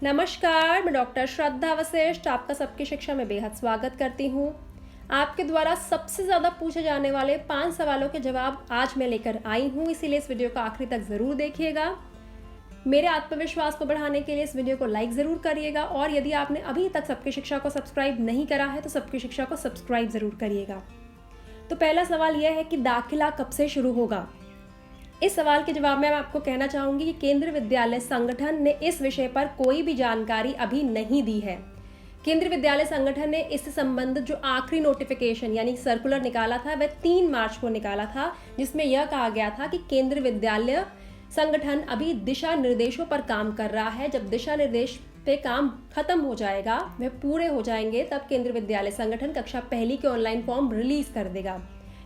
नमस्कार, मैं डॉक्टर श्रद्धा वशिष्ठ आपका सबकी शिक्षा में बेहद स्वागत करती हूँ। आपके द्वारा सबसे ज़्यादा पूछे जाने वाले 5 सवालों के जवाब आज मैं लेकर आई हूँ, इसीलिए इस वीडियो को आखिरी तक ज़रूर देखिएगा। मेरे आत्मविश्वास को बढ़ाने के लिए इस वीडियो को लाइक ज़रूर करिएगा और यदि आपने अभी तक सबकी शिक्षा को सब्सक्राइब नहीं करा है तो सबकी शिक्षा को सब्सक्राइब ज़रूर करिएगा। तो पहला सवाल यह है कि दाखिला कब से शुरू होगा। इस सवाल के जवाब में मैं आपको कहना चाहूँगी कि केंद्रीय विद्यालय संगठन ने इस विषय पर कोई भी जानकारी अभी नहीं दी है। केंद्रीय विद्यालय संगठन ने इससे संबंधित जो आखिरी नोटिफिकेशन यानी सर्कुलर निकाला था वह 3 मार्च को निकाला था, जिसमें यह कहा गया था कि केंद्रीय विद्यालय संगठन अभी दिशा निर्देशों पर काम कर रहा है। जब दिशा निर्देश पे काम खत्म हो जाएगा, वह पूरे हो जाएंगे, तब केंद्रीय विद्यालय संगठन कक्षा पहली के ऑनलाइन फॉर्म रिलीज कर देगा।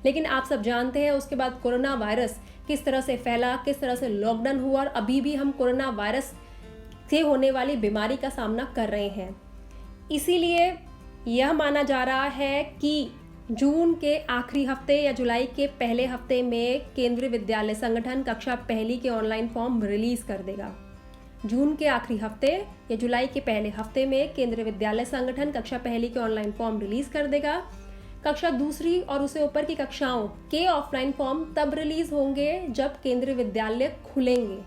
लेकिन आप सब जानते हैं उसके बाद कोरोना वायरस किस तरह से फैला, किस तरह से लॉकडाउन हुआ और अभी भी हम कोरोना वायरस से होने वाली बीमारी का सामना कर रहे हैं। इसीलिए यह माना जा रहा है कि जून के आखिरी हफ्ते या जुलाई के पहले हफ्ते में केंद्रीय विद्यालय संगठन कक्षा पहली के ऑनलाइन फॉर्म रिलीज कर देगा। जून के आखिरी हफ्ते या जुलाई के पहले हफ्ते में केंद्रीय विद्यालय संगठन कक्षा पहली के ऑनलाइन फॉर्म रिलीज कर देगा। कक्षा दूसरी और उससे ऊपर की कक्षाओं के ऑफलाइन फॉर्म तब रिलीज होंगे जब केंद्रीय विद्यालय खुलेंगे।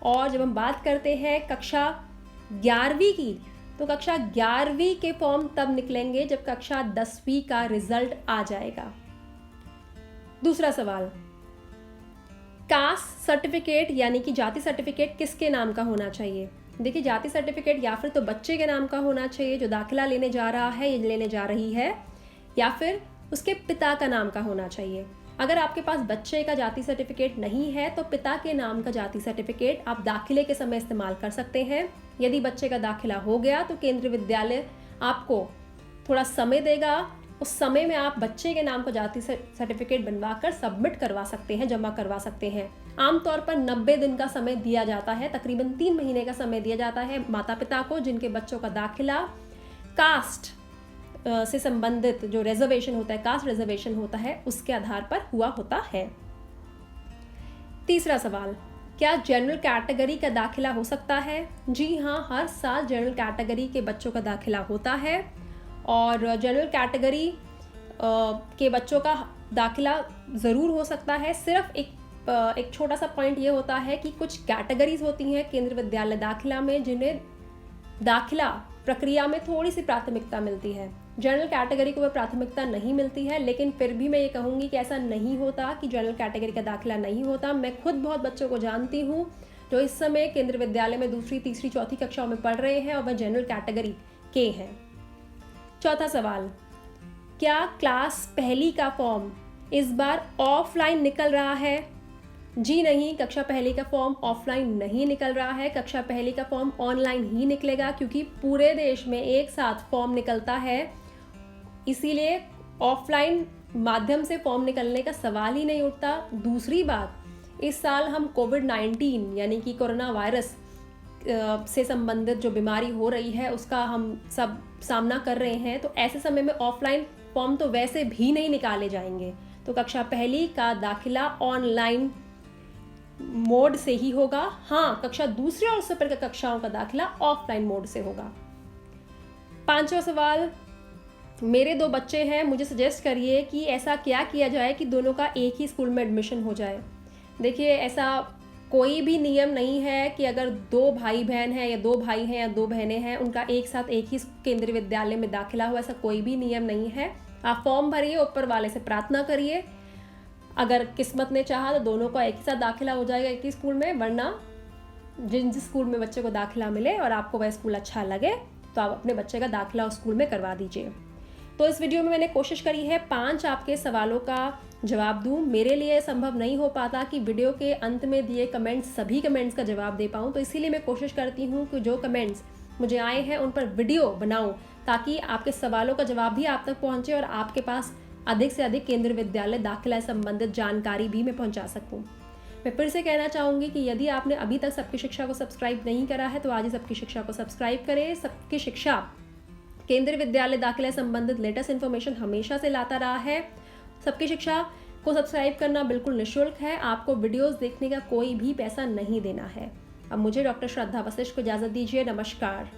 और जब हम बात करते हैं कक्षा 11वीं की, तो कक्षा 11वीं के फॉर्म तब निकलेंगे जब कक्षा 10वीं का रिजल्ट आ जाएगा। दूसरा सवाल, कास्ट सर्टिफिकेट यानी कि जाति सर्टिफिकेट किसके नाम का होना चाहिए। देखिए, जाति सर्टिफिकेट या फिर तो बच्चे के नाम का होना चाहिए जो दाखिला लेने जा रहा है या लेने जा रही है, या फिर उसके पिता का नाम का होना चाहिए। अगर आपके पास बच्चे का जाति सर्टिफिकेट नहीं है तो पिता के नाम का जाति सर्टिफिकेट आप दाखिले के समय इस्तेमाल कर सकते हैं। यदि बच्चे का दाखिला हो गया तो केंद्रीय विद्यालय आपको थोड़ा समय देगा, उस समय में आप बच्चे के नाम का जाति सर्टिफिकेट बनवाकर सबमिट करवा सकते हैं, जमा करवा सकते हैं। आमतौर पर 90 दिन का समय दिया जाता है, तकरीबन 3 महीने का समय दिया जाता है माता पिता को जिनके बच्चों का दाखिला कास्ट से संबंधित जो रिजर्वेशन होता है, कास्ट रिजर्वेशन होता है, उसके आधार पर हुआ होता है। तीसरा सवाल, क्या जनरल कैटेगरी का दाखिला हो सकता है। जी हाँ, हर साल जनरल कैटेगरी के बच्चों का दाखिला होता है और जनरल कैटेगरी के बच्चों का दाखिला ज़रूर हो सकता है। सिर्फ एक छोटा सा पॉइंट ये होता है कि कुछ कैटेगरीज होती हैं केंद्रीय विद्यालय दाखिला में जिन्हें दाखिला प्रक्रिया में थोड़ी सी प्राथमिकता मिलती है। जनरल कैटेगरी को वह प्राथमिकता नहीं मिलती है, लेकिन फिर भी मैं ये कहूँगी कि ऐसा नहीं होता कि जनरल कैटेगरी का दाखिला नहीं होता। मैं खुद बहुत बच्चों को जानती हूँ जो इस समय केंद्रीय विद्यालय में दूसरी, तीसरी, चौथी कक्षाओं में पढ़ रहे हैं और वह जनरल कैटेगरी के हैं। चौथा सवाल, क्या क्लास पहली का फॉर्म इस बार ऑफलाइन निकल रहा है। जी नहीं, कक्षा पहली का फॉर्म ऑफलाइन नहीं निकल रहा है। कक्षा पहली का फॉर्म ऑनलाइन ही निकलेगा क्योंकि पूरे देश में एक साथ फॉर्म निकलता है, इसीलिए ऑफलाइन माध्यम से फॉर्म निकलने का सवाल ही नहीं उठता। दूसरी बात, इस साल हम कोविड-19 यानी कि कोरोना वायरस से संबंधित जो बीमारी हो रही है उसका हम सब सामना कर रहे हैं, तो ऐसे समय में ऑफलाइन फॉर्म तो वैसे भी नहीं निकाले जाएंगे। तो कक्षा पहली का दाखिला ऑनलाइन मोड से ही होगा। हाँ, कक्षा दूसरी और उससे ऊपर की कक्षाओं का दाखिला ऑफलाइन मोड से होगा। 5वां सवाल, मेरे 2 बच्चे हैं, मुझे सजेस्ट करिए कि ऐसा क्या किया जाए कि दोनों का एक ही स्कूल में एडमिशन हो जाए। देखिए, ऐसा कोई भी नियम नहीं है कि अगर 2 भाई बहन हैं या 2 भाई हैं या 2 बहनें हैं उनका एक साथ एक ही केंद्रीय विद्यालय में दाखिला हो, ऐसा कोई भी नियम नहीं है। आप फॉर्म भरिए, ऊपर वाले से प्रार्थना करिए, अगर किस्मत ने चाहा तो दोनों का एक ही साथ दाखिला हो जाएगा एक ही स्कूल में, वरना जिस स्कूल में बच्चे को दाखिला मिले और आपको वह स्कूल अच्छा लगे तो आप अपने बच्चे का दाखिला उस स्कूल में करवा दीजिए। तो इस वीडियो में मैंने कोशिश करी है 5 आपके सवालों का जवाब दूं। मेरे लिए संभव नहीं हो पाता कि वीडियो के अंत में दिए कमेंट्स सभी कमेंट्स का जवाब दे पाऊं, तो इसीलिए मैं कोशिश करती हूं कि जो कमेंट्स मुझे आए हैं उन पर वीडियो बनाऊं ताकि आपके सवालों का जवाब भी आप तक पहुंचे और आपके पास अधिक से अधिक केंद्रीय विद्यालय दाखिला संबंधित जानकारी भी मैं पहुंचा सकूं। मैं फिर से कहना चाहूँगी कि यदि आपने अभी तक सबकी शिक्षा को सब्सक्राइब नहीं करा है तो आज ही सबकी शिक्षा को सब्सक्राइब करें। सबकी शिक्षा केंद्रीय विद्यालय दाखिला संबंधित लेटेस्ट इन्फॉर्मेशन हमेशा से लाता रहा है। सबकी शिक्षा को सब्सक्राइब करना बिल्कुल निःशुल्क है, आपको वीडियोस देखने का कोई भी पैसा नहीं देना है। अब मुझे डॉक्टर श्रद्धा वशिष्ठ को इजाज़त दीजिए। नमस्कार।